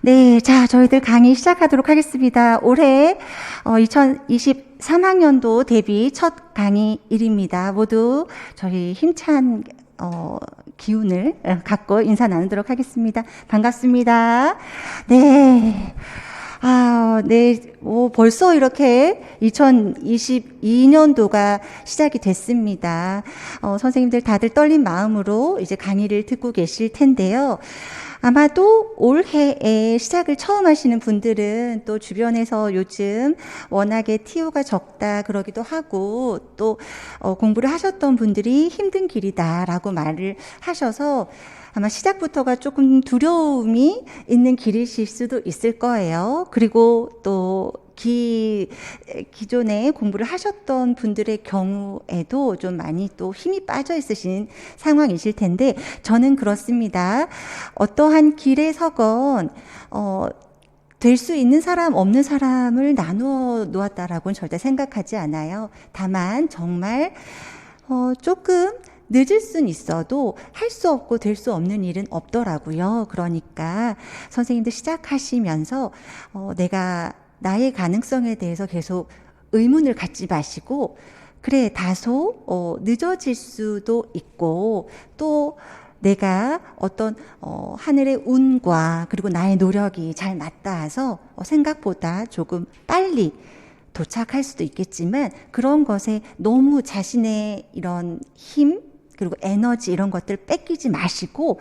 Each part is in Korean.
네, 자, 저희들 강의 시작하도록 하겠습니다. 올해 2023학년도 데뷔 첫 강의일입니다. 모두 저희 힘찬 기운을 갖고 인사 나누도록 하겠습니다. 반갑습니다. 네. 네. 벌써 이렇게 2022년도가 시작이 됐습니다. 선생님들 다들 떨린 마음으로 이제 강의를 듣고 계실 텐데요. 아마도 올해에 시작을 처음 하시는 분들은 또 주변에서 요즘 워낙에 TO가 적다 그러기도 하고 또 공부를 하셨던 분들이 힘든 길이다라고 말을 하셔서 아마 시작부터가 조금 두려움이 있는 길이실 수도 있을 거예요. 그리고 또 기존에 공부를 하셨던 분들의 경우에도 좀 많이 또 힘이 빠져 있으신 상황이실 텐데 저는 그렇습니다. 어떠한 길에 서건 될 수 있는 사람 없는 사람을 나누어 놓았다라고는 절대 생각하지 않아요. 다만 정말 조금 늦을 순 있어도 할 수 없고 될 수 없는 일은 없더라고요. 그러니까 선생님들 시작하시면서 내가 나의 가능성에 대해서 계속 의문을 갖지 마시고 그래 다소 늦어질 수도 있고 또 내가 어떤 하늘의 운과 그리고 나의 노력이 잘 맞닿아서 생각보다 조금 빨리 도착할 수도 있겠지만 그런 것에 너무 자신의 이런 힘 그리고 에너지 이런 것들 뺏기지 마시고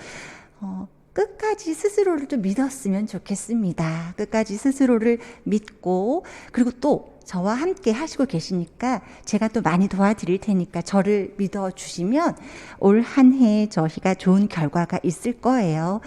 끝까지 스스로를 좀 믿었으면 좋겠습니다. 끝까지 스스로를 믿고 그리고 또 저와 함께 하시고 계시니까 제가 또 많이 도와드릴 테니까 저를 믿어주시면 올 한 해 저희가 좋은 결과가 있을 거예요.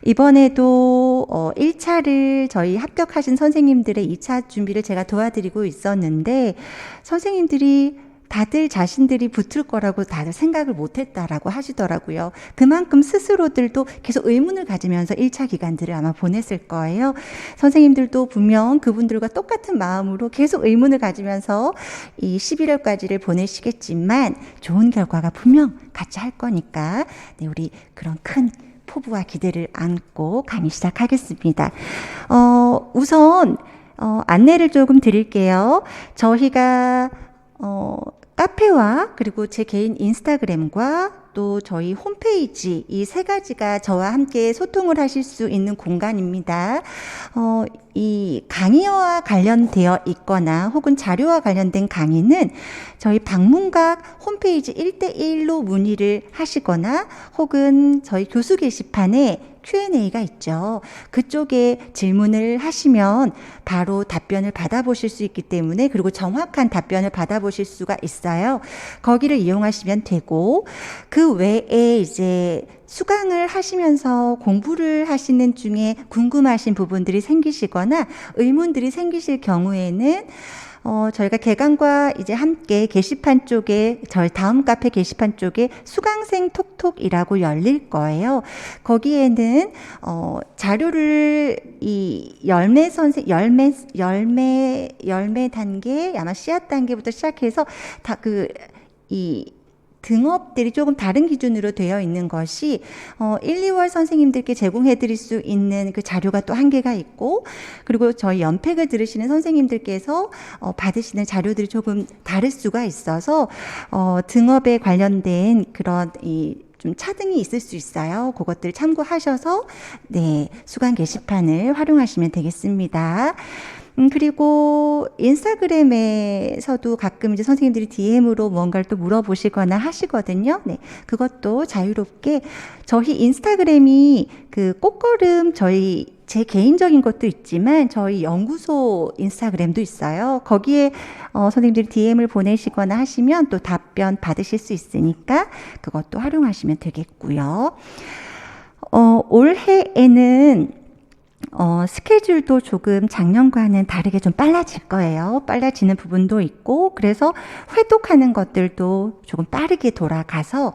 이번에도 1차를 저희 합격하신 선생님들의 2차 준비를 제가 도와드리고 있었는데 선생님들이 다들 자신들이 붙을 거라고 다들 생각을 못했다라고 하시더라고요. 그만큼 스스로들도 계속 의문을 가지면서 1차 기간들을 아마 보냈을 거예요. 선생님들도 분명 그분들과 똑같은 마음으로 계속 의문을 가지면서 이 11월까지를 보내시겠지만 좋은 결과가 분명 같이 할 거니까 네, 우리 그런 큰 포부와 기대를 안고 강의 시작하겠습니다. 우선 안내를 조금 드릴게요. 저희가 카페와 그리고 제 개인 인스타그램과 또 저희 홈페이지 이 세 가지가 저와 함께 소통을 하실 수 있는 공간입니다. 이 강의와 관련되어 있거나 혹은 자료와 관련된 강의는 저희 방문각 홈페이지 1대1로 문의를 하시거나 혹은 저희 교수 게시판에 Q&A가 있죠. 그쪽에 질문을 하시면 바로 답변을 받아보실 수 있기 때문에 그리고 정확한 답변을 받아보실 수가 있어요. 거기를 이용하시면 되고 그 외에 이제 수강을 하시면서 공부를 하시는 중에 궁금하신 부분들이 생기시거나 의문들이 생기실 경우에는 저희가 개강과 이제 함께 게시판 쪽에 저희 다음 카페 게시판 쪽에 수강생 톡톡이라고 열릴 거예요. 거기에는 자료를 이 열매 단계 아마 씨앗 단계부터 시작해서 다 이 등업들이 조금 다른 기준으로 되어 있는 것이 1, 2월 선생님들께 제공해 드릴 수 있는 그 자료가 또 한계가 있고 그리고 저희 연팩을 들으시는 선생님들께서 받으시는 자료들이 조금 다를 수가 있어서 등업에 관련된 그런 좀 차등이 있을 수 있어요. 그것들 참고하셔서 네, 수강 게시판을 활용하시면 되겠습니다. 그리고 인스타그램에서도 가끔 이제 선생님들이 DM으로 뭔가를 또 물어보시거나 하시거든요. 네. 그것도 자유롭게 저희 인스타그램이 그 꽃걸음 제 개인적인 것도 있지만 저희 연구소 인스타그램도 있어요. 거기에 선생님들이 DM을 보내시거나 하시면 또 답변 받으실 수 있으니까 그것도 활용하시면 되겠고요. 올해에는 스케줄도 조금 작년과는 다르게 좀 빨라질 거예요. 빨라지는 부분도 있고 그래서 회독하는 것들도 조금 빠르게 돌아가서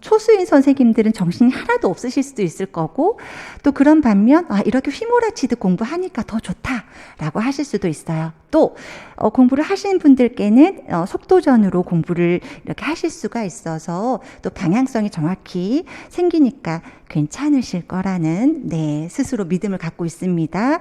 초수인 선생님들은 정신이 하나도 없으실 수도 있을 거고 또 그런 반면 이렇게 휘몰아치듯 공부하니까 더 좋다라고 하실 수도 있어요. 또 공부를 하시는 분들께는 속도전으로 공부를 이렇게 하실 수가 있어서 또 방향성이 정확히 생기니까 괜찮으실 거라는 스스로 믿음을 갖고 있습니다.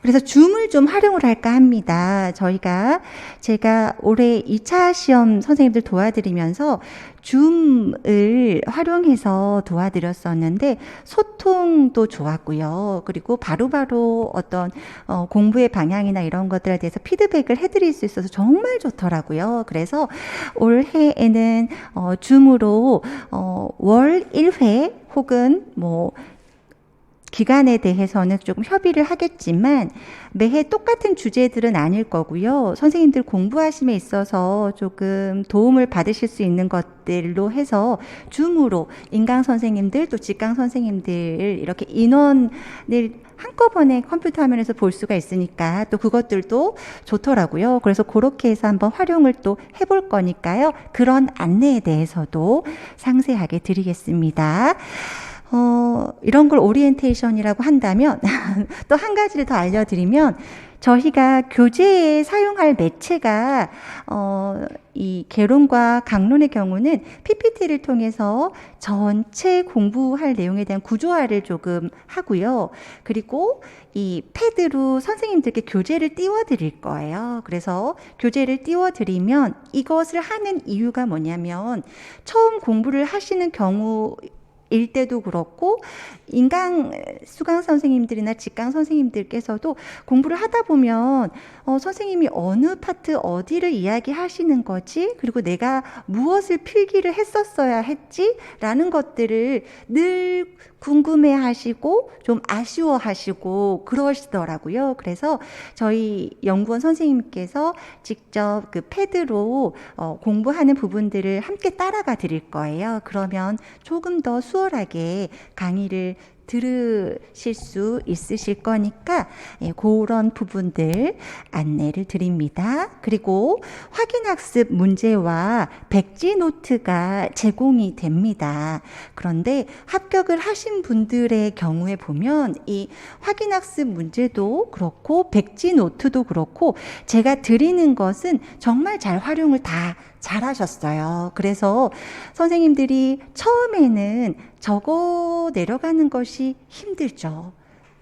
그래서 줌을 좀 활용을 할까 합니다. 제가 올해 2차 시험 선생님들 도와드리면서 줌을 활용해서 도와드렸었는데 소통도 좋았고요. 그리고 바로바로 어떤 공부의 방향이나 이런 것들에 대해서 피드백을 해드릴 수 있어서 정말 좋더라고요. 그래서 올해에는 줌으로 월 1회 혹은 기간에 대해서는 조금 협의를 하겠지만 매해 똑같은 주제들은 아닐 거고요. 선생님들 공부하심에 있어서 조금 도움을 받으실 수 있는 것들로 해서 줌으로 인강 선생님들 또 직강 선생님들 이렇게 인원을 한꺼번에 컴퓨터 화면에서 볼 수가 있으니까 또 그것들도 좋더라고요. 그래서 그렇게 해서 한번 활용을 또 해볼 거니까요. 그런 안내에 대해서도 상세하게 드리겠습니다. 이런 걸 오리엔테이션이라고 한다면 또 한 가지를 더 알려드리면 저희가 교재에 사용할 매체가 이 개론과 강론의 경우는 PPT를 통해서 전체 공부할 내용에 대한 구조화를 조금 하고요. 그리고 이 패드로 선생님들께 교재를 띄워드릴 거예요. 그래서 교재를 띄워드리면 이것을 하는 이유가 뭐냐면 처음 공부를 하시는 경우 일 때도 그렇고 인강 수강 선생님들이나 직강 선생님들께서도 공부를 하다 보면 선생님이 어느 파트 어디를 이야기하시는 거지? 그리고 내가 무엇을 필기를 했었어야 했지? 라는 것들을 늘 궁금해하시고 좀 아쉬워하시고 그러시더라고요. 그래서 저희 연구원 선생님께서 직접 그 패드로 공부하는 부분들을 함께 따라가 드릴 거예요. 그러면 조금 더 수월하게 강의를 들으실 수 있으실 거니까 그런 부분들 안내를 드립니다. 그리고 확인학습 문제와 백지 노트가 제공이 됩니다. 그런데 합격을 하신 분들의 경우에 보면 이 확인학습 문제도 그렇고 백지 노트도 그렇고 제가 드리는 것은 정말 잘 활용을 다 잘하셨어요. 그래서 선생님들이 처음에는 적어 내려가는 것이 힘들죠.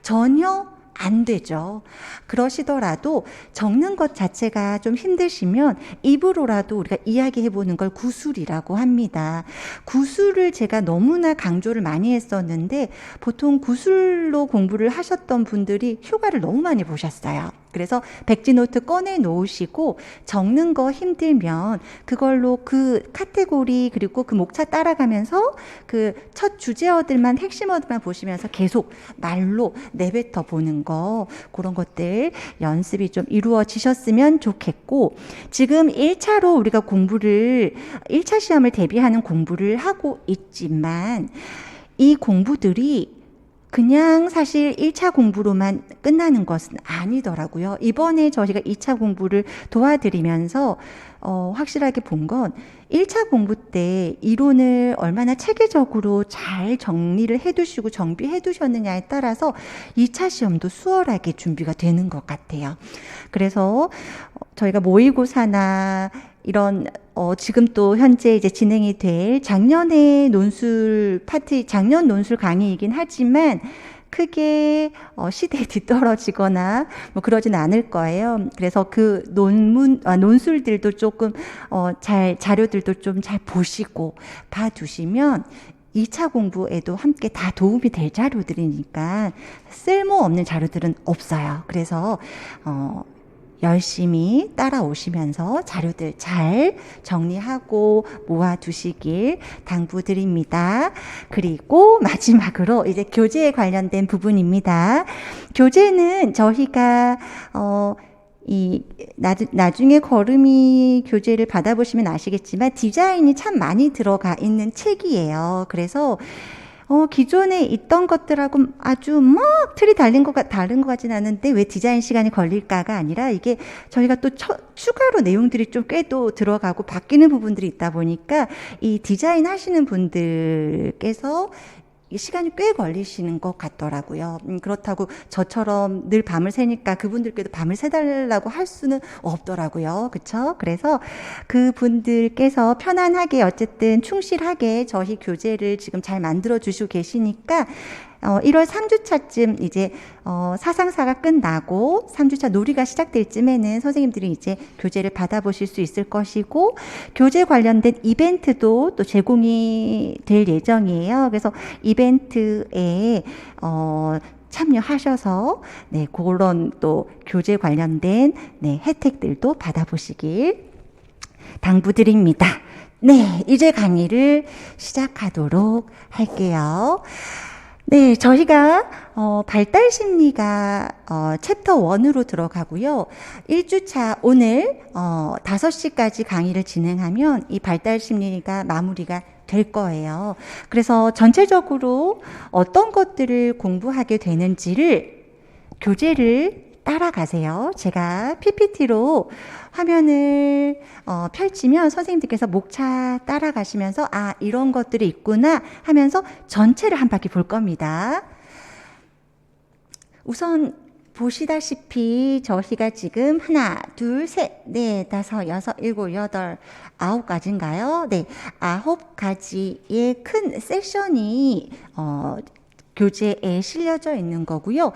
전혀 안 되죠. 그러시더라도 적는 것 자체가 좀 힘드시면 입으로라도 우리가 이야기해보는 걸 구술이라고 합니다. 구술을 제가 너무나 강조를 많이 했었는데 보통 구술로 공부를 하셨던 분들이 휴가를 너무 많이 보셨어요. 그래서 백지노트 꺼내 놓으시고 적는 거 힘들면 그걸로 그 카테고리 그리고 그 목차 따라가면서 그 첫 주제어들만 핵심어들만 보시면서 계속 말로 내뱉어 보는 거 그런 것들 연습이 좀 이루어지셨으면 좋겠고 지금 1차로 우리가 1차 시험을 대비하는 공부를 하고 있지만 이 공부들이 그냥 사실 1차 공부로만 끝나는 것은 아니더라고요. 이번에 저희가 2차 공부를 도와드리면서 확실하게 본 건 1차 공부 때 이론을 얼마나 체계적으로 잘 정리를 해두시고 정비해 두셨느냐에 따라서 2차 시험도 수월하게 준비가 되는 것 같아요. 그래서 저희가 모의고사나 이런 지금 또 현재 이제 진행이 될 작년의 작년 논술 강의이긴 하지만 크게 시대에 뒤떨어지거나 그러진 않을 거예요. 그래서 그 논술들도 조금 자료들도 좀 잘 보시고 봐두시면 2차 공부에도 함께 다 도움이 될 자료들이니까 쓸모없는 자료들은 없어요. 그래서 열심히 따라오시면서 자료들 잘 정리하고 모아두시길 당부드립니다. 그리고 마지막으로 이제 교재에 관련된 부분입니다. 교재는 저희가 나중에 걸음이 교재를 받아보시면 아시겠지만 디자인이 참 많이 들어가 있는 책이에요. 그래서 기존에 있던 것들하고 아주 막 틀이 다른 것 같진 않은데 왜 디자인 시간이 걸릴까가 아니라 이게 저희가 또 추가로 내용들이 좀 꽤 또 들어가고 바뀌는 부분들이 있다 보니까 이 디자인 하시는 분들께서 시간이 꽤 걸리시는 것 같더라고요. 그렇다고 저처럼 늘 밤을 새니까 그분들께도 밤을 새달라고 할 수는 없더라고요. 그쵸? 그래서 그분들께서 편안하게 어쨌든 충실하게 저희 교재를 지금 잘 만들어 주시고 계시니까 1월 3주차쯤 이제 사상사가 끝나고 3주차 놀이가 시작될 쯤에는 선생님들이 이제 교재를 받아보실 수 있을 것이고, 교재 관련된 이벤트도 또 제공이 될 예정이에요. 그래서 이벤트에 참여하셔서 네, 그런 또 교재 관련된 네, 혜택들도 받아보시길 당부드립니다. 네, 이제 강의를 시작하도록 할게요. 네, 저희가 발달 심리가 챕터 1으로 들어가고요. 1주차 오늘 5시까지 강의를 진행하면 이 발달 심리가 마무리가 될 거예요. 그래서 전체적으로 어떤 것들을 공부하게 되는지를 교재를 따라가세요. 제가 PPT로 화면을 펼치면 선생님들께서 목차 따라가시면서 아, 이런 것들이 있구나 하면서 전체를 한 바퀴 볼 겁니다. 우선 보시다시피 저희가 지금 하나, 둘, 셋, 넷, 다섯, 여섯, 일곱, 여덟, 9가지인가요? 네, 9가지의 큰 세션이 교재에 실려져 있는 거고요.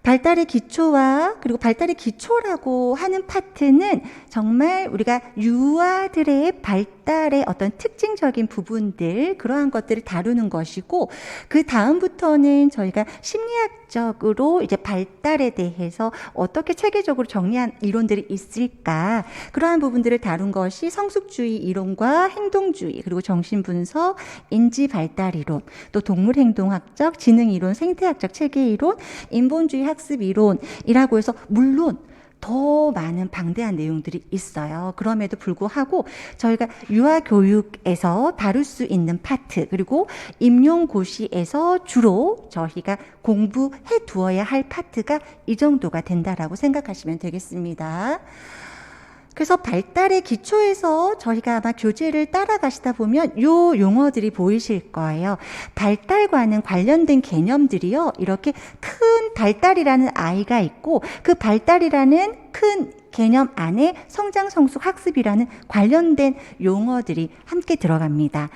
발달의 기초와 그리고 발달의 기초라고 하는 파트는 정말 우리가 유아들의 발달의 어떤 특징적인 부분들, 그러한 것들을 다루는 것이고, 그 다음부터는 저희가 심리학적으로 이제 발달에 대해서 어떻게 체계적으로 정리한 이론들이 있을까, 그러한 부분들을 다룬 것이 성숙주의 이론과 행동주의, 그리고 정신분석, 인지발달 이론, 또 동물행동학적, 지능이론, 생태학적 체계이론, 인본주의 학습이론이라고 해서 물론 더 많은 방대한 내용들이 있어요. 그럼에도 불구하고 저희가 유아교육에서 다룰 수 있는 파트, 그리고 임용고시에서 주로 저희가 공부해 두어야 할 파트가 이 정도가 된다라고 생각하시면 되겠습니다. 그래서 발달의 기초에서 저희가 아마 교재를 따라가시다 보면 요 용어들이 보이실 거예요. 발달과는 관련된 개념들이요, 이렇게 큰 발달이라는 아이가 있고 그 발달이라는 큰 개념 안에 성장, 성숙, 학습이라는 관련된 용어들이 함께 들어갑니다.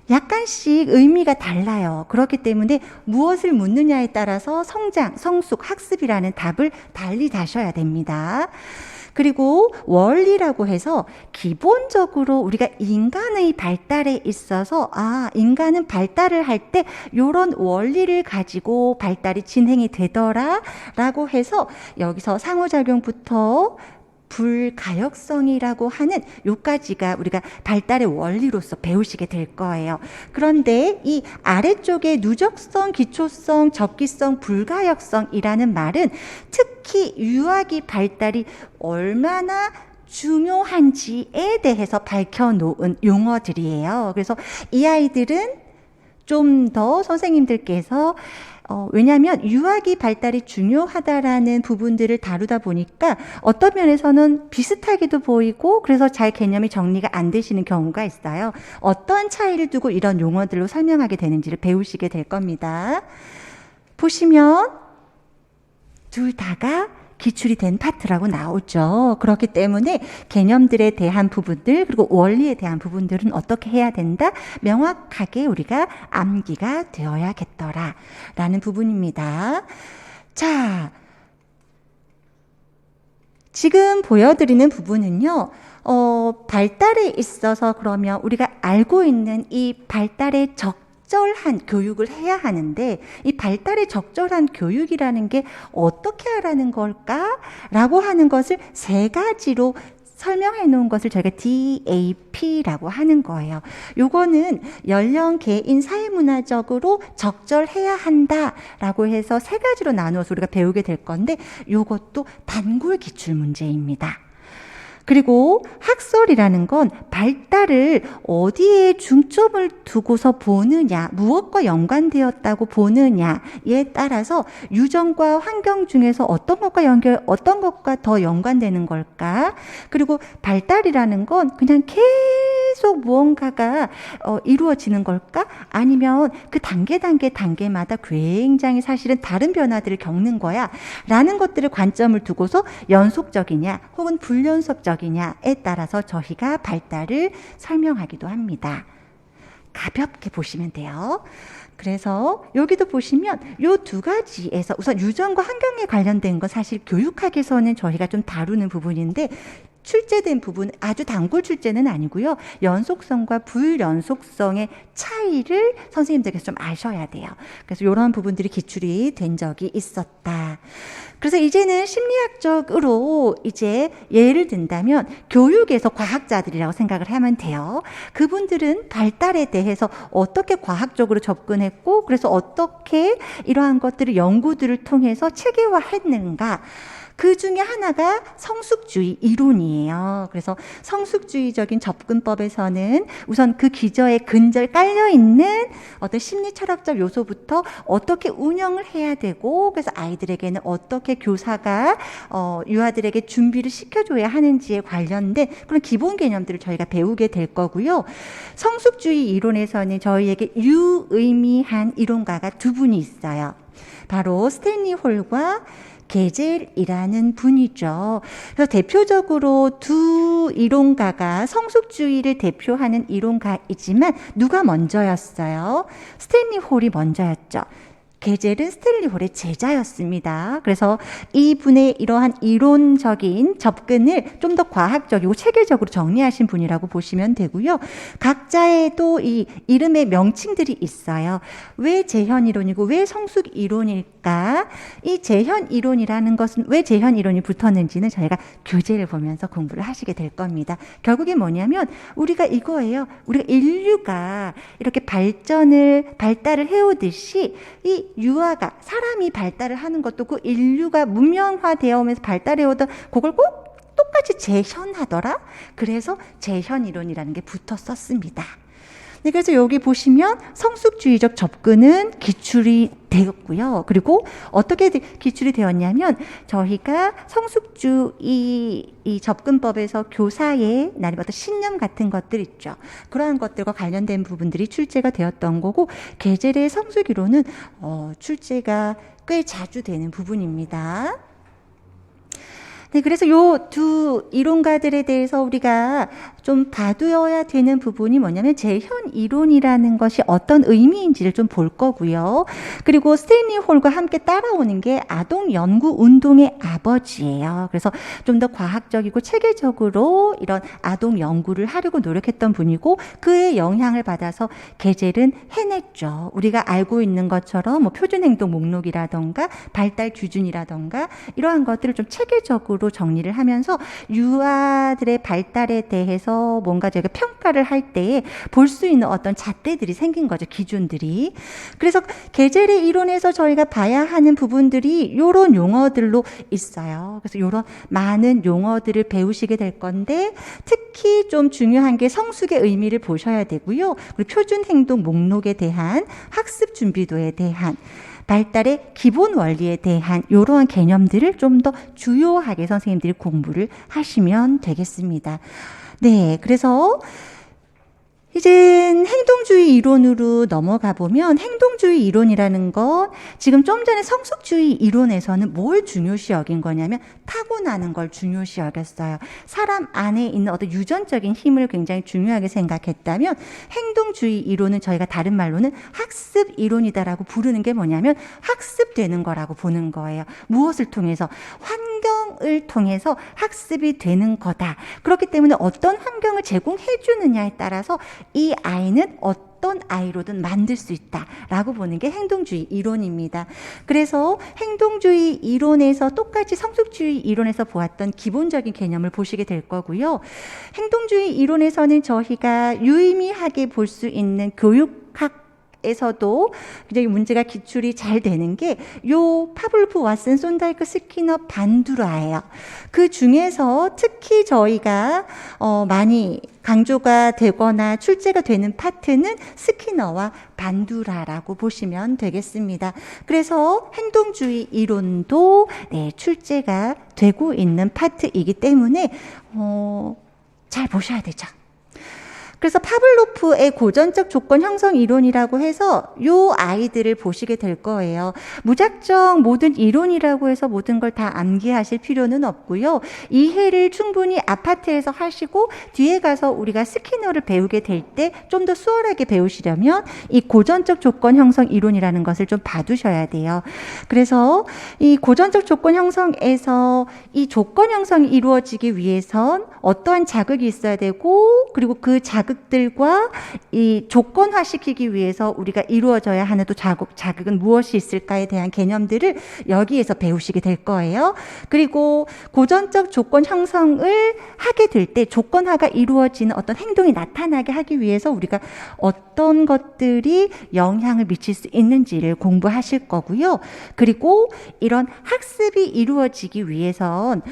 약간씩 의미가 달라요. 그렇기 때문에 무엇을 묻느냐에 따라서 성장, 성숙, 학습이라는 답을 달리 다셔야 됩니다. 그리고 원리라고 해서 기본적으로 우리가 인간의 발달에 있어서 인간은 발달을 할 때 이런 원리를 가지고 발달이 진행이 되더라 라고 해서 여기서 상호작용부터 불가역성이라고 하는 요까지가 우리가 발달의 원리로서 배우시게 될 거예요. 그런데 이 아래쪽에 누적성, 기초성, 적기성, 불가역성이라는 말은 특히 유아기 발달이 얼마나 중요한지에 대해서 밝혀놓은 용어들이에요. 그래서 이 아이들은 좀 더 선생님들께서 왜냐하면 유아기 발달이 중요하다라는 부분들을 다루다 보니까 어떤 면에서는 비슷하기도 보이고 그래서 잘 개념이 정리가 안 되시는 경우가 있어요. 어떠한 차이를 두고 이런 용어들로 설명하게 되는지를 배우시게 될 겁니다. 보시면 둘 다가 기출이 된 파트라고 나오죠. 그렇기 때문에 개념들에 대한 부분들, 그리고 원리에 대한 부분들은 어떻게 해야 된다? 명확하게 우리가 암기가 되어야겠더라 라는 부분입니다. 자, 지금 보여드리는 부분은요, 발달에 있어서 그러면 우리가 알고 있는 이 발달의 적절한 교육을 해야 하는데, 이 발달의 적절한 교육이라는 게 어떻게 하라는 걸까? 라고 하는 것을 3가지로 설명해 놓은 것을 저희가 DAP라고 하는 거예요. 요거는 연령, 개인, 사회문화적으로 적절해야 한다라고 해서 3가지로 나누어서 우리가 배우게 될 건데, 요것도 단골 기출 문제입니다. 그리고 학설이라는 건 발달을 어디에 중점을 두고서 보느냐, 무엇과 연관되었다고 보느냐에 따라서 유전과 환경 중에서 어떤 것과 더 연관되는 걸까? 그리고 발달이라는 건 그냥 속 무언가가 이루어지는 걸까? 아니면 그 단계마다 굉장히 사실은 다른 변화들을 겪는 거야 라는 것들을 관점을 두고서 연속적이냐 혹은 불연속적이냐에 따라서 저희가 발달을 설명하기도 합니다. 가볍게 보시면 돼요. 그래서 여기도 보시면 요 두 가지에서 우선 유전과 환경에 관련된 건 사실 교육학에서는 저희가 좀 다루는 부분인데 출제된 부분 아주 단골 출제는 아니고요. 연속성과 불연속성의 차이를 선생님들께서 좀 아셔야 돼요. 그래서 이런 부분들이 기출이 된 적이 있었다. 그래서 이제는 심리학적으로 이제 예를 든다면 교육에서 과학자들이라고 생각을 하면 돼요. 그분들은 발달에 대해서 어떻게 과학적으로 접근했고 그래서 어떻게 이러한 것들을 연구들을 통해서 체계화했는가. 그 중에 하나가 성숙주의 이론이에요. 그래서 성숙주의적인 접근법에서는 우선 그 기저에 근절 깔려있는 어떤 심리 철학적 요소부터 어떻게 운영을 해야 되고 그래서 아이들에게는 어떻게 교사가 유아들에게 준비를 시켜줘야 하는지에 관련된 그런 기본 개념들을 저희가 배우게 될 거고요. 성숙주의 이론에서는 저희에게 유의미한 이론가가 두 분이 있어요. 바로 스탠리 홀과 게젤이라는 분이죠. 그래서 대표적으로 두 이론가가 성숙주의를 대표하는 이론가이지만 누가 먼저였어요? 스탠리 홀이 먼저였죠. 게젤은 스탠리 홀의 제자였습니다. 그래서 이분의 이러한 이론적인 접근을 좀 더 과학적이고 체계적으로 정리하신 분이라고 보시면 되고요. 각자에도 이 이름의 명칭들이 있어요. 왜 재현 이론이고 왜 성숙 이론일까? 이 재현 이론이라는 것은 왜 재현 이론이 붙었는지는 저희가 교재를 보면서 공부를 하시게 될 겁니다. 결국에 뭐냐면 우리가 이거예요. 우리가 인류가 이렇게 발달을 해오듯이 이 유아가 사람이 발달을 하는 것도 그 인류가 문명화되어 오면서 발달해 오던 그걸 꼭 똑같이 재현하더라. 그래서 재현 이론이라는 게 붙었었습니다. 네, 그래서 여기 보시면 성숙주의적 접근은 기출이 되었고요. 그리고 어떻게 기출이 되었냐면 저희가 성숙주의 이 접근법에서 교사의 나름 어떤 신념 같은 것들 있죠. 그러한 것들과 관련된 부분들이 출제가 되었던 거고 게젤의 성숙이론은 출제가 꽤 자주 되는 부분입니다. 네, 그래서 요 두 이론가들에 대해서 우리가 좀 봐두어야 되는 부분이 뭐냐면 재현 이론이라는 것이 어떤 의미인지를 좀 볼 거고요. 그리고 스탠리 홀과 함께 따라오는 게 아동 연구 운동의 아버지예요. 그래서 좀 더 과학적이고 체계적으로 이런 아동 연구를 하려고 노력했던 분이고 그의 영향을 받아서 게젤은 해냈죠. 우리가 알고 있는 것처럼 뭐 표준 행동 목록이라던가 발달 기준이라던가 이러한 것들을 좀 체계적으로 정리를 하면서 유아들의 발달에 대해서 뭔가 저희가 평가를 할 때에 볼 수 있는 어떤 잣대들이 생긴 거죠. 기준들이. 그래서 게젤의 이론에서 저희가 봐야 하는 부분들이 이런 용어들로 있어요. 그래서 이런 많은 용어들을 배우시게 될 건데 특히 좀 중요한 게 성숙의 의미를 보셔야 되고요. 그리고 표준 행동 목록에 대한 학습 준비도에 대한 발달의 기본 원리에 대한 이러한 개념들을 좀 더 주요하게 선생님들이 공부를 하시면 되겠습니다. 네, 그래서 이제 행동주의 이론으로 넘어가 보면 행동주의 이론이라는 건 지금 좀 전에 성숙주의 이론에서는 뭘 중요시 여긴 거냐면 타고나는 걸 중요시 여겼어요. 사람 안에 있는 어떤 유전적인 힘을 굉장히 중요하게 생각했다면 행동주의 이론은 저희가 다른 말로는 학습 이론이다라고 부르는 게 뭐냐면 학습되는 거라고 보는 거예요. 무엇을 통해서? 환경을 통해서 학습이 되는 거다. 그렇기 때문에 어떤 환경을 제공해 주느냐에 따라서 이 아이는 어떤 아이로든 만들 수 있다라고 보는 게 행동주의 이론입니다. 그래서 행동주의 이론에서 똑같이 성숙주의 이론에서 보았던 기본적인 개념을 보시게 될 거고요. 행동주의 이론에서는 저희가 유의미하게 볼 수 있는 교육학 에서도 굉장히 문제가 기출이 잘 되는 게 요 파블로프, 왓슨, 손다이크, 스키너, 반두라예요. 그 중에서 특히 저희가 많이 강조가 되거나 출제가 되는 파트는 스키너와 반두라라고 보시면 되겠습니다. 그래서 행동주의 이론도 출제가 되고 있는 파트이기 때문에 잘 보셔야 되죠. 그래서 파블로프의 고전적 조건 형성 이론이라고 해서 요 아이들을 보시게 될 거예요. 무작정 모든 이론이라고 해서 모든 걸 다 암기하실 필요는 없고요. 이해를 충분히 아파트에서 하시고 뒤에 가서 우리가 스키너를 배우게 될 때 좀 더 수월하게 배우시려면 이 고전적 조건 형성 이론이라는 것을 좀 봐두셔야 돼요. 그래서 이 고전적 조건 형성에서 이 조건 형성이 이루어지기 위해선 어떠한 자극이 있어야 되고, 그리고 그 자극들과 이 조건화시키기 위해서 우리가 이루어져야 하는 또 자극은 무엇이 있을까에 대한 개념들을 여기에서 배우시게 될 거예요. 그리고 고전적 조건 형성을 하게 될 때 조건화가 이루어지는 어떤 행동이 나타나게 하기 위해서 우리가 어떤 것들이 영향을 미칠 수 있는지를 공부하실 거고요. 그리고 이런 학습이 이루어지기 위해선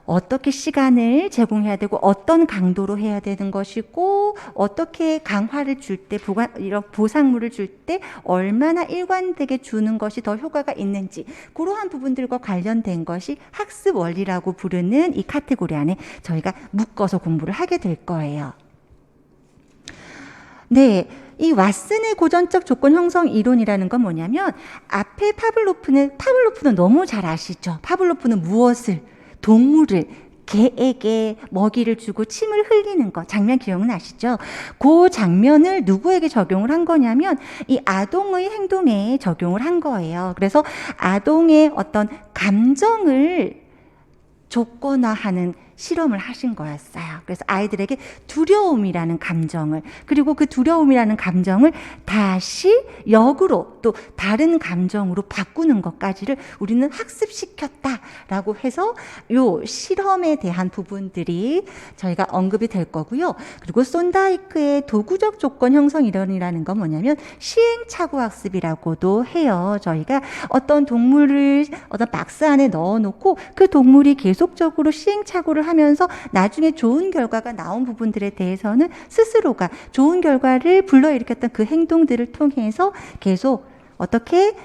어떻게 시간을 제공해야 되고 어떤 강도로 해야 되는 것이고, 어떻게 강화를 줄 때 이런 보상물을 줄 때 얼마나 일관되게 주는 것이 더 효과가 있는지, 그러한 부분들과 관련된 것이 학습 원리라고 부르는 이 카테고리 안에 저희가 묶어서 공부를 하게 될 거예요. 네. 이 왓슨의 고전적 조건 형성 이론이라는 건 뭐냐면, 앞에 파블로프는 너무 잘 아시죠? 파블로프는 무엇을, 동물을, 개에게 먹이를 주고 침을 흘리는 거, 장면 기억나시죠? 그 장면을 누구에게 적용을 한 거냐면 이 아동의 행동에 적용을 한 거예요. 그래서 아동의 어떤 감정을 조건화하는 실험을 하신 거였어요. 그래서 아이들에게 두려움이라는 감정을, 그리고 그 두려움이라는 감정을 다시 역으로 또 다른 감정으로 바꾸는 것까지를 우리는 학습시켰다라고 해서 요 실험에 대한 부분들이 저희가 언급이 될 거고요. 그리고 손다이크의 도구적 조건 형성 이론이라는 건 뭐냐면 시행착오 학습이라고도 해요. 저희가 어떤 동물을 어떤 박스 안에 넣어놓고 그 동물이 계속적으로 시행착오를 하면서 나중에 좋은 결과가 나온 부분들에 대해서는 스스로가 좋은 결과를 불러일으켰던 그 행동들을 통해서 계속 어떻게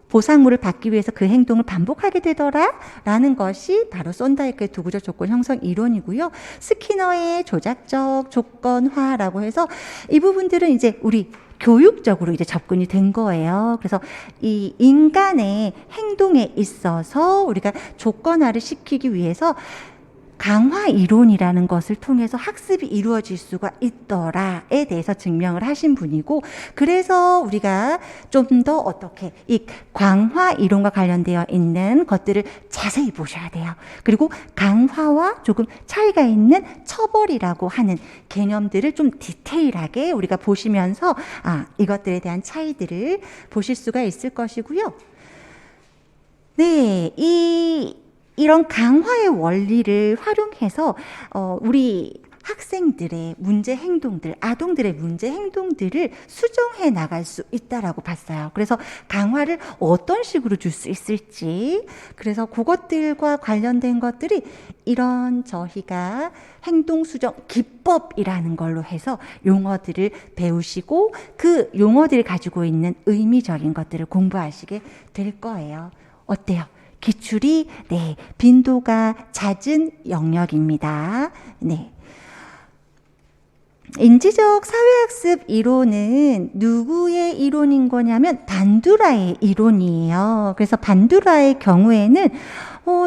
보상물을 받기 위해서 그 행동을 반복하게 되더라라는 것이 바로 손다이크의 도구적 조건 형성 이론이고요. 스키너의 조작적 조건화라고 해서 이 부분들은 이제 우리 교육적으로 이제 접근이 된 거예요. 그래서 이 인간의 행동에 있어서 우리가 조건화를 시키기 위해서 강화 이론이라는 것을 통해서 학습이 이루어질 수가 있더라에 대해서 증명을 하신 분이고, 그래서 우리가 좀 더 어떻게 이 강화 이론과 관련되어 있는 것들을 자세히 보셔야 돼요. 그리고 강화와 조금 차이가 있는 처벌이라고 하는 개념들을 좀 디테일하게 우리가 보시면서 이것들에 대한 차이들을 보실 수가 있을 것이고요. 네, 이런 강화의 원리를 활용해서 우리 학생들의 문제 행동들, 아동들의 문제 행동들을 수정해 나갈 수 있다라고 봤어요. 그래서 강화를 어떤 식으로 줄 수 있을지, 그래서 그것들과 관련된 것들이 이런 저희가 행동 수정 기법이라는 걸로 해서 용어들을 배우시고 그 용어들이 가지고 있는 의미적인 것들을 공부하시게 될 거예요. 어때요? 기출이 빈도가 잦은 영역입니다. 네. 인지적 사회학습 이론은 누구의 이론인 거냐면 반두라의 이론이에요. 그래서 반두라의 경우에는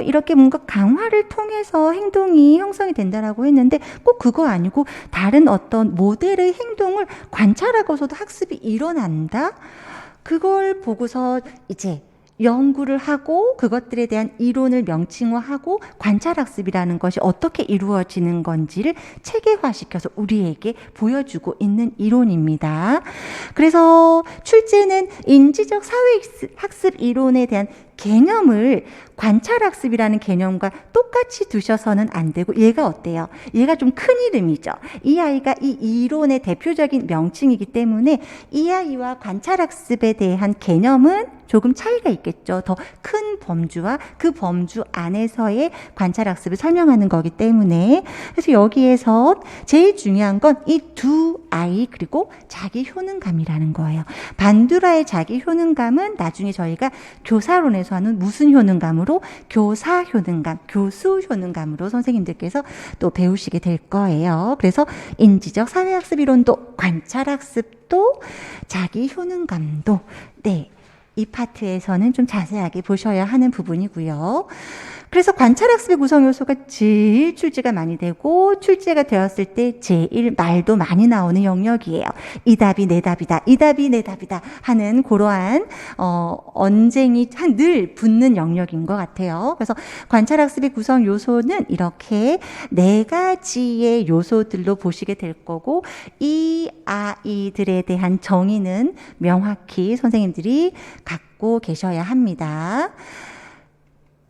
이렇게 뭔가 강화를 통해서 행동이 형성이 된다라고 했는데 꼭 그거 아니고 다른 어떤 모델의 행동을 관찰하고서도 학습이 일어난다? 그걸 보고서 이제 연구를 하고 그것들에 대한 이론을 명칭화하고 관찰학습이라는 것이 어떻게 이루어지는 건지를 체계화시켜서 우리에게 보여주고 있는 이론입니다. 그래서 출제는 인지적 사회학습 이론에 대한 개념을 관찰학습이라는 개념과 똑같이 두셔서는 안 되고, 얘가 어때요? 얘가 좀 큰 이름이죠. 이 아이가 이 이론의 대표적인 명칭이기 때문에 이 아이와 관찰학습에 대한 개념은 조금 차이가 있겠죠. 더 큰 범주와 그 범주 안에서의 관찰학습을 설명하는 거기 때문에. 그래서 여기에서 제일 중요한 건 이 두 아이 그리고 자기 효능감이라는 거예요. 반두라의 자기 효능감은 나중에 저희가 교사론에서 기초하는 무슨 효능감으로? 교사 효능감, 교수 효능감으로 선생님들께서 또 배우시게 될 거예요. 그래서 인지적 사회학습 이론도 관찰학습도 자기 효능감도 네, 이 파트에서는 좀 자세하게 보셔야 하는 부분이고요. 그래서 관찰학습의 구성 요소가 제일 출제가 많이 되고 출제가 되었을 때 제일 말도 많이 나오는 영역이에요. 이 답이 내 답이다. 이 답이 내 답이다 하는 그러한 언쟁이 늘 붙는 영역인 것 같아요. 그래서 관찰학습의 구성 요소는 이렇게 4가지의 요소들로 보시게 될 거고 이 아이들에 대한 정의는 명확히 선생님들이 갖고 계셔야 합니다.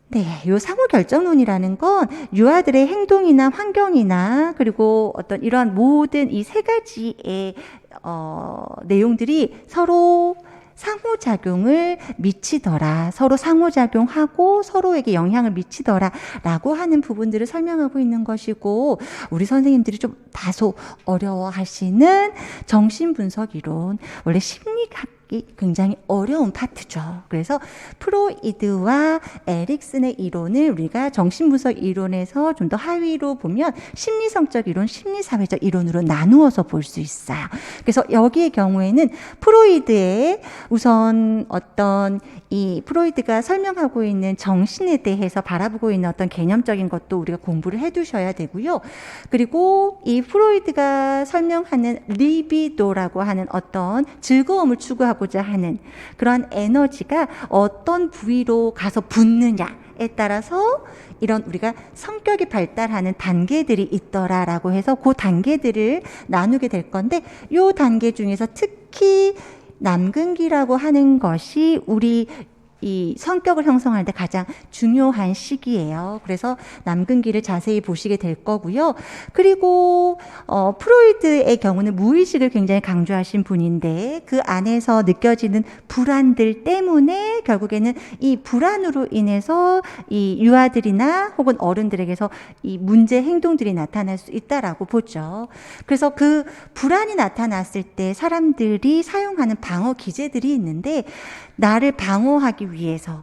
네, 요 상호 결정론이라는 건 유아들의 행동이나 환경이나 그리고 어떤 이러한 모든 이 3가지의 내용들이 서로 상호작용을 미치더라. 서로 상호작용하고 서로에게 영향을 미치더라. 라고 하는 부분들을 설명하고 있는 것이고 우리 선생님들이 좀 다소 어려워하시는 정신분석 이론, 원래 심리학 굉장히 어려운 파트죠. 그래서 프로이드와 에릭슨의 이론을 우리가 정신분석 이론에서 좀 더 하위로 보면 심리성적 이론, 심리사회적 이론으로 나누어서 볼 수 있어요. 그래서 여기의 경우에는 프로이드의 우선 어떤 이 프로이드가 설명하고 있는 정신에 대해서 바라보고 있는 어떤 개념적인 것도 우리가 공부를 해두셔야 되고요. 그리고 이 프로이드가 설명하는 리비도라고 하는 어떤 즐거움을 추구하고자 하는 그런 에너지가 어떤 부위로 가서 붙느냐에 따라서 이런 우리가 성격이 발달하는 단계들이 있더라라고 해서 그 단계들을 나누게 될 건데 이 단계 중에서 특히 남근기라고 하는 것이 우리 이 성격을 형성할 때 가장 중요한 시기예요. 그래서 남근기를 자세히 보시게 될 거고요. 그리고 프로이드의 경우는 무의식을 굉장히 강조하신 분인데 그 안에서 느껴지는 불안들 때문에 결국에는 이 불안으로 인해서 이 유아들이나 혹은 어른들에게서 이 문제 행동들이 나타날 수 있다라고 보죠. 그래서 그 불안이 나타났을 때 사람들이 사용하는 방어 기제들이 있는데 나를 방어하기 위해서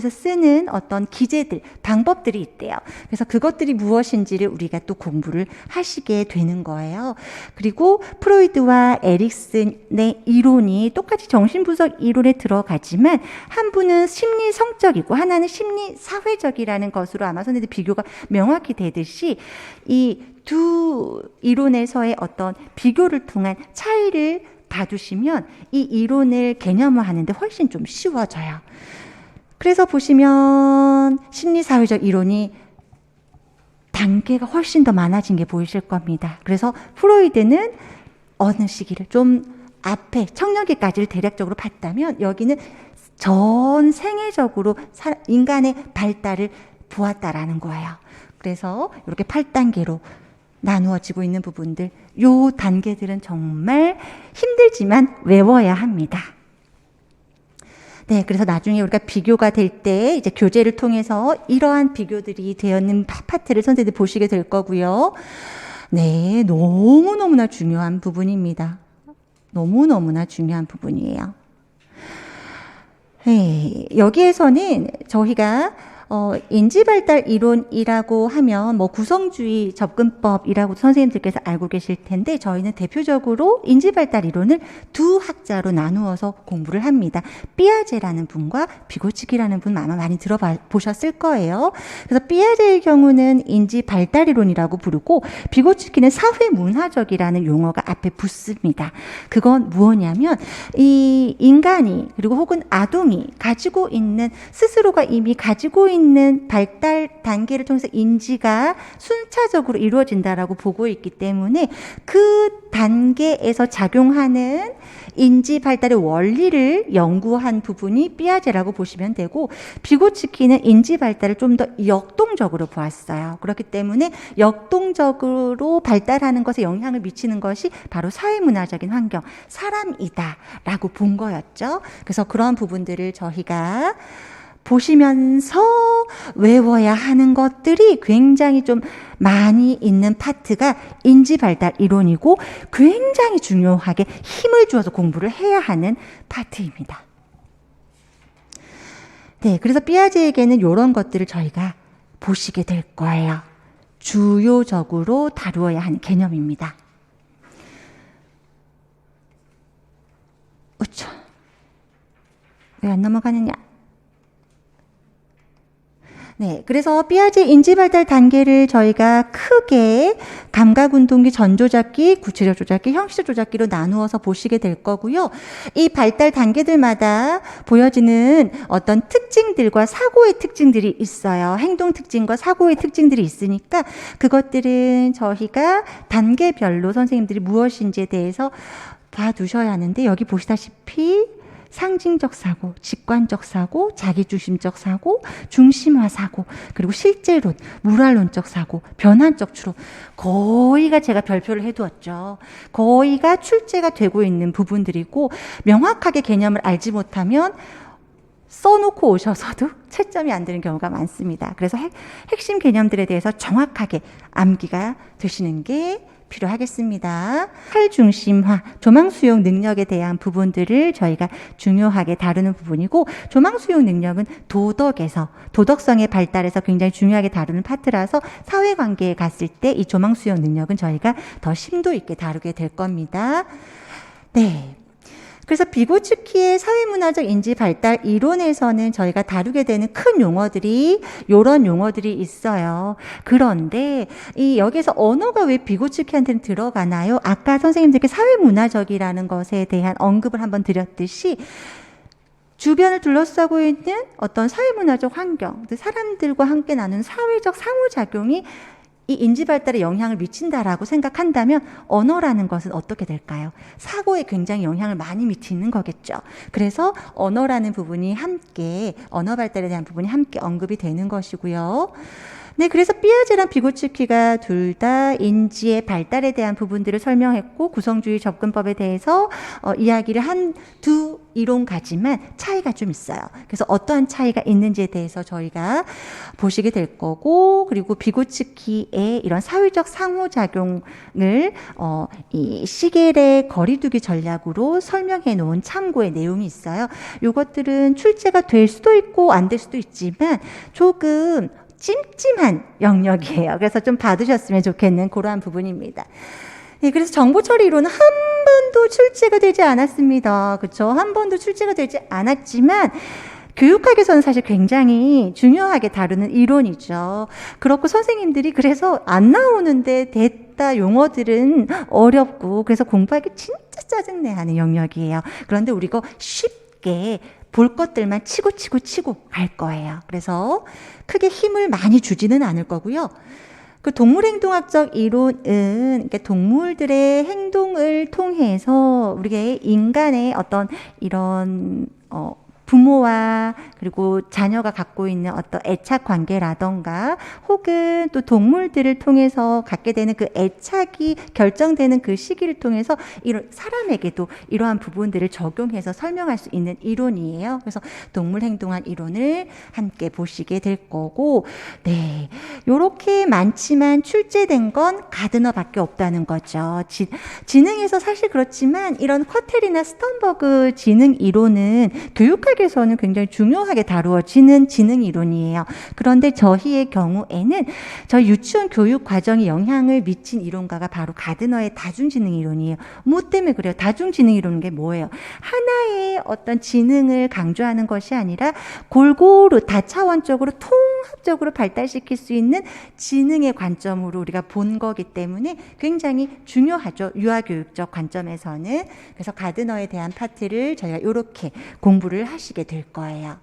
쓰는 어떤 기제들, 방법들이 있대요. 그래서 그것들이 무엇인지를 우리가 또 공부를 하시게 되는 거예요. 그리고 프로이드와 에릭슨의 이론이 똑같이 정신분석 이론에 들어가지만 한 분은 심리성적이고 하나는 심리사회적이라는 것으로 아마 선생님들 비교가 명확히 되듯이 이 두 이론에서의 어떤 비교를 통한 차이를 봐두시면 이 이론을 개념화하는데 훨씬 좀 쉬워져요. 그래서 보시면 심리사회적 이론이 단계가 훨씬 더 많아진 게 보이실 겁니다. 그래서 프로이드는 어느 시기를 좀 앞에 청년기까지를 대략적으로 봤다면 여기는 전 생애적으로 인간의 발달을 보았다라는 거예요. 그래서 이렇게 8단계로 나누어지고 있는 부분들, 요 단계들은 정말 힘들지만 외워야 합니다. 네, 그래서 나중에 우리가 비교가 될 때 이제 교재를 통해서 이러한 비교들이 되어 있는 파트를 선생님들 보시게 될 거고요. 네, 너무너무나 중요한 부분입니다. 너무너무나 중요한 부분이에요. 네, 여기에서는 저희가 인지발달 이론이라고 하면 뭐 구성주의 접근법이라고 선생님들께서 알고 계실 텐데 저희는 대표적으로 인지발달 이론을 두 학자로 나누어서 공부를 합니다. 삐아제라는 분과 비고치키라는 분 아마 많이 들어보셨을 거예요. 그래서 삐아제의 경우는 인지발달 이론이라고 부르고 비고치키는 사회문화적이라는 용어가 앞에 붙습니다. 그건 무엇이냐면 이 인간이 그리고 혹은 아동이 가지고 있는 스스로가 이미 가지고 있는 발달 단계를 통해서 인지가 순차적으로 이루어진다라고 보고 있기 때문에 그 단계에서 작용하는 인지 발달의 원리를 연구한 부분이 삐아제라고 보시면 되고 비고치키는 인지 발달을 좀 더 역동적으로 보았어요. 그렇기 때문에 역동적으로 발달하는 것에 영향을 미치는 것이 바로 사회문화적인 환경, 사람이다라고 본 거였죠. 그래서 그런 부분들을 저희가 보시면서 외워야 하는 것들이 굉장히 좀 많이 있는 파트가 인지발달 이론이고 굉장히 중요하게 힘을 주어서 공부를 해야 하는 파트입니다. 네, 그래서 삐아제에게는 이런 것들을 저희가 보시게 될 거예요. 주요적으로 다루어야 하는 개념입니다. 우차. 왜 안 넘어가느냐? 네, 그래서 삐아제 인지 발달 단계를 저희가 크게 감각운동기, 전조작기, 구체적 조작기, 형식적 조작기로 나누어서 보시게 될 거고요. 이 발달 단계들마다 보여지는 어떤 특징들과 사고의 특징들이 있어요. 행동 특징과 사고의 특징들이 있으니까 그것들은 저희가 단계별로 선생님들이 무엇인지에 대해서 봐두셔야 하는데, 여기 보시다시피 상징적 사고, 직관적 사고, 자기중심적 사고, 중심화 사고, 그리고 실제론, 물화론적 사고, 변환적 추론, 거의가 제가 별표를 해두었죠. 거의가 출제가 되고 있는 부분들이고, 명확하게 개념을 알지 못하면 써놓고 오셔서도 채점이 안 되는 경우가 많습니다. 그래서 핵심 개념들에 대해서 정확하게 암기가 되시는 게 필요하겠습니다. 활중심화, 조망수용 능력에 대한 부분들을 저희가 중요하게 다루는 부분이고, 조망수용 능력은 도덕에서, 도덕성의 발달에서 굉장히 중요하게 다루는 파트라서 사회관계에 갔을 때 이 조망수용 능력은 저희가 더 심도 있게 다루게 될 겁니다. 네. 그래서 비고츠키의 사회문화적 인지 발달 이론에서는 저희가 다루게 되는 큰 용어들이 이런 용어들이 있어요. 그런데 여기서 언어가 왜 비고츠키한테는 들어가나요? 아까 선생님들께 사회문화적이라는 것에 대한 언급을 한번 드렸듯이 주변을 둘러싸고 있는 어떤 사회문화적 환경, 사람들과 함께 나누는 사회적 상호작용이 이 인지 발달에 영향을 미친다라고 생각한다면 언어라는 것은 어떻게 될까요? 사고에 굉장히 영향을 많이 미치는 거겠죠. 그래서 언어라는 부분이 함께, 언어 발달에 대한 부분이 함께 언급이 되는 것이고요. 네, 그래서 삐아제랑 비고츠키가 둘 다 인지의 발달에 대한 부분들을 설명했고, 구성주의 접근법에 대해서 이야기를 한 두 이론가지만 차이가 좀 있어요. 그래서 어떠한 차이가 있는지에 대해서 저희가 보시게 될 거고, 그리고 비고츠키의 이런 사회적 상호작용을 이 시겔의 거리두기 전략으로 설명해 놓은 참고의 내용이 있어요. 이것들은 출제가 될 수도 있고 안 될 수도 있지만 조금 찜찜한 영역이에요. 그래서 좀 봐두셨으면 좋겠는 그러한 부분입니다. 네, 그래서 정보처리 이론은 한 번도 출제가 되지 않았습니다. 그렇죠? 한 번도 출제가 되지 않았지만 교육학에서는 사실 굉장히 중요하게 다루는 이론이죠. 그렇고 선생님들이 그래서 안 나오는데 됐다 용어들은 어렵고 그래서 공부하기 진짜 짜증내하는 영역이에요. 그런데 우리가 쉽게 볼 것들만 치고 갈 거예요. 그래서 크게 힘을 많이 주지는 않을 거고요. 그 동물행동학적 이론은 그러니까 동물들의 행동을 통해서 우리가 인간의 어떤 이런 부모와 그리고 자녀가 갖고 있는 어떤 애착 관계라던가 혹은 또 동물들을 통해서 갖게 되는 그 애착이 결정되는 그 시기를 통해서 이런 사람에게도 이러한 부분들을 적용해서 설명할 수 있는 이론이에요. 그래서 동물 행동학 이론을 함께 보시게 될 거고, 네, 요렇게 많지만 출제된 건 가드너밖에 없다는 거죠. 지능에서 사실 그렇지만 이런 커텔이나 스턴버그 지능 이론은 교육학에서는 굉장히 중요하게 다루어지는 지능 이론이에요. 그런데 저희의 경우에는 저희 유치원 교육 과정에 영향을 미친 이론가가 바로 가드너의 다중지능 이론이에요. 뭐 때문에 그래요? 다중지능 이론은 게 뭐예요? 하나의 어떤 지능을 강조하는 것이 아니라 골고루 다차원적으로 통합적으로 발달시킬 수 있는 지능의 관점으로 우리가 본 거기 때문에 굉장히 중요하죠. 유아교육적 관점에서는. 그래서 가드너에 대한 파트를 저희가 이렇게 공부를 하시게 될 거예요.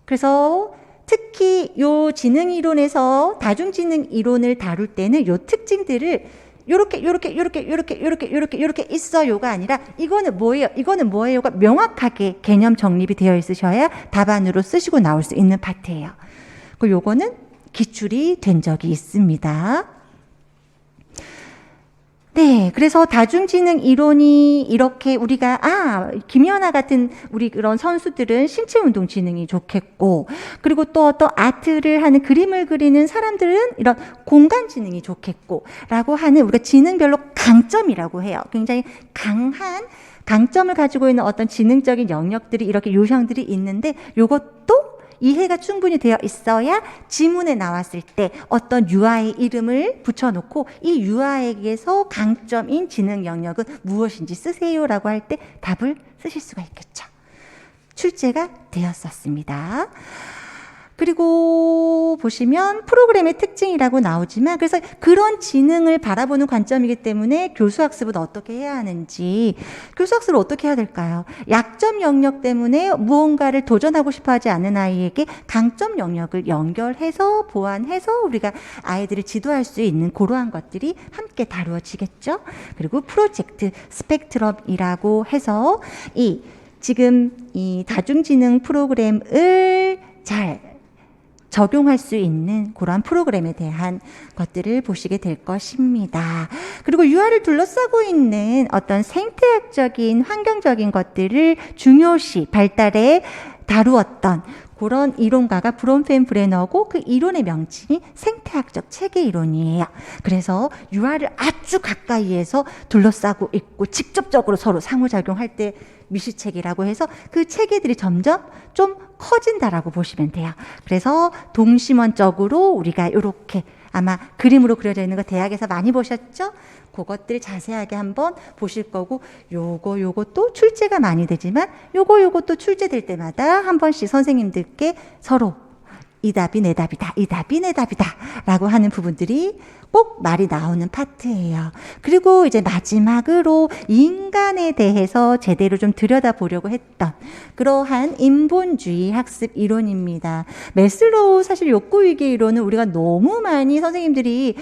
그래서 특히 요 지능 이론에서 다중지능 이론을 다룰 때는 요 특징들을 요렇게 있어요가 아니라 이거는 뭐예요가 명확하게 개념 정립이 되어 있으셔야 답안으로 쓰시고 나올 수 있는 파트예요. 그리고 요거는 기출이 된 적이 있습니다. 네, 그래서 다중지능 이론이 이렇게 우리가 김연아 같은 우리 그런 선수들은 신체운동 지능이 좋겠고, 그리고 또 어떤 아트를 하는 그림을 그리는 사람들은 이런 공간 지능이 좋겠고 라고 하는 우리가 지능별로 강점이라고 해요. 굉장히 강한 강점을 가지고 있는 어떤 지능적인 영역들이 이렇게 요형들이 있는데, 요것도 이해가 충분히 되어 있어야 지문에 나왔을 때 어떤 유아의 이름을 붙여놓고 이 유아에게서 강점인 지능 영역은 무엇인지 쓰세요라고 할 때 답을 쓰실 수가 있겠죠. 출제가 되었었습니다. 그리고 보시면 프로그램의 특징이라고 나오지만 그래서 그런 지능을 바라보는 관점이기 때문에 교수학습은 어떻게 해야 하는지 교수학습을 어떻게 해야 될까요? 약점 영역 때문에 무언가를 도전하고 싶어하지 않는 아이에게 강점 영역을 연결해서 보완해서 우리가 아이들을 지도할 수 있는 그러한 것들이 함께 다루어지겠죠. 그리고 프로젝트 스펙트럼이라고 해서 지금 이 다중지능 프로그램을 잘 적용할 수 있는 그러한 프로그램에 대한 것들을 보시게 될 것입니다. 그리고 유아를 둘러싸고 있는 어떤 생태학적인 환경적인 것들을 중요시 발달에 다루었던 그런 이론가가 브론펜브레너고 그 이론의 명칭이 생태학적 체계 이론이에요. 그래서 유아를 아주 가까이에서 둘러싸고 있고 직접적으로 서로 상호작용할 때 미시체계라고 해서 그 체계들이 점점 좀 커진다라고 보시면 돼요. 그래서 동심원적으로 우리가 이렇게 아마 그림으로 그려져 있는 거 대학에서 많이 보셨죠? 그것들 자세하게 한번 보실 거고 요거 또 출제가 많이 되지만 요거 또 출제될 때마다 한 번씩 선생님들께 서로 이 답이 내 답이다. 이 답이 내 답이다. 라고 하는 부분들이 꼭 말이 나오는 파트예요. 그리고 이제 마지막으로 인간에 대해서 제대로 좀 들여다보려고 했던 그러한 인본주의 학습 이론입니다. 매슬로우 사실 욕구위기 이론은 우리가 너무 많이 선생님들이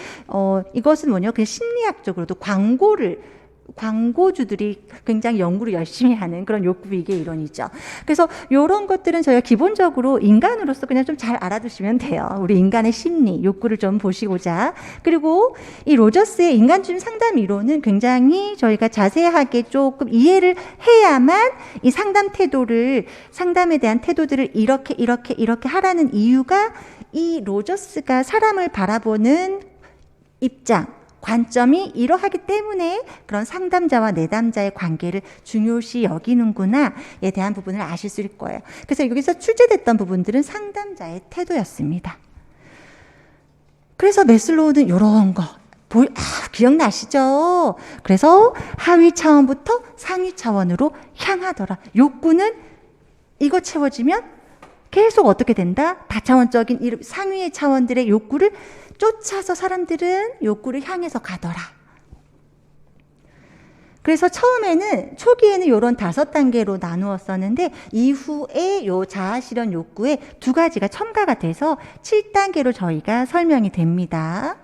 이것은 뭐냐 그냥 심리학적으로도 광고주들이 굉장히 연구를 열심히 하는 그런 욕구위기 이론이죠. 그래서 이런 것들은 저희가 기본적으로 인간으로서 그냥 좀 잘 알아두시면 돼요. 우리 인간의 심리, 욕구를 좀 보시고자. 그리고 이 로저스의 인간주의 상담 이론은 굉장히 저희가 자세하게 조금 이해를 해야만 이 상담에 대한 태도들을 이렇게 하라는 이유가 이 로저스가 사람을 바라보는 입장, 관점이 이러하기 때문에 그런 상담자와 내담자의 관계를 중요시 여기는구나에 대한 부분을 아실 수 있을 거예요. 그래서 여기서 출제됐던 부분들은 상담자의 태도였습니다. 그래서 매슬로우는 이런 거 기억나시죠? 그래서 하위 차원부터 상위 차원으로 향하더라. 욕구는 이거 채워지면 계속 어떻게 된다? 다차원적인 상위의 차원들의 욕구를 쫓아서 사람들은 욕구를 향해서 가더라. 그래서 초기에는 이런 5단계로 나누었었는데 이후에 요 자아실현 욕구에 2가지가 첨가가 돼서 7단계로 저희가 설명이 됩니다.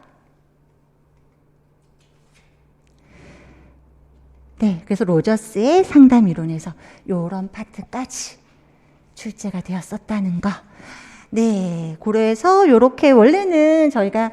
네, 그래서 로저스의 상담 이론에서 요런 파트까지 출제가 되었었다는 거. 네, 그래서 요렇게 원래는 저희가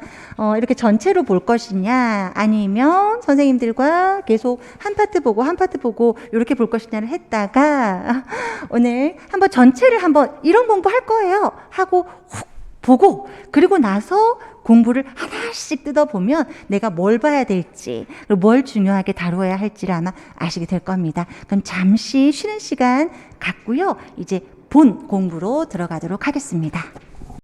이렇게 전체로 볼 것이냐 아니면 선생님들과 계속 한 파트 보고 요렇게 볼 것이냐를 했다가 오늘 한번 전체를 한번 이런 공부할 거예요 하고 훅 보고 그리고 나서 공부를 하나씩 뜯어보면 내가 뭘 봐야 될지 그리고 뭘 중요하게 다루어야 할지를 아마 아시게 될 겁니다. 그럼 잠시 쉬는 시간 갖고요. 이제 본 공부로 들어가도록 하겠습니다.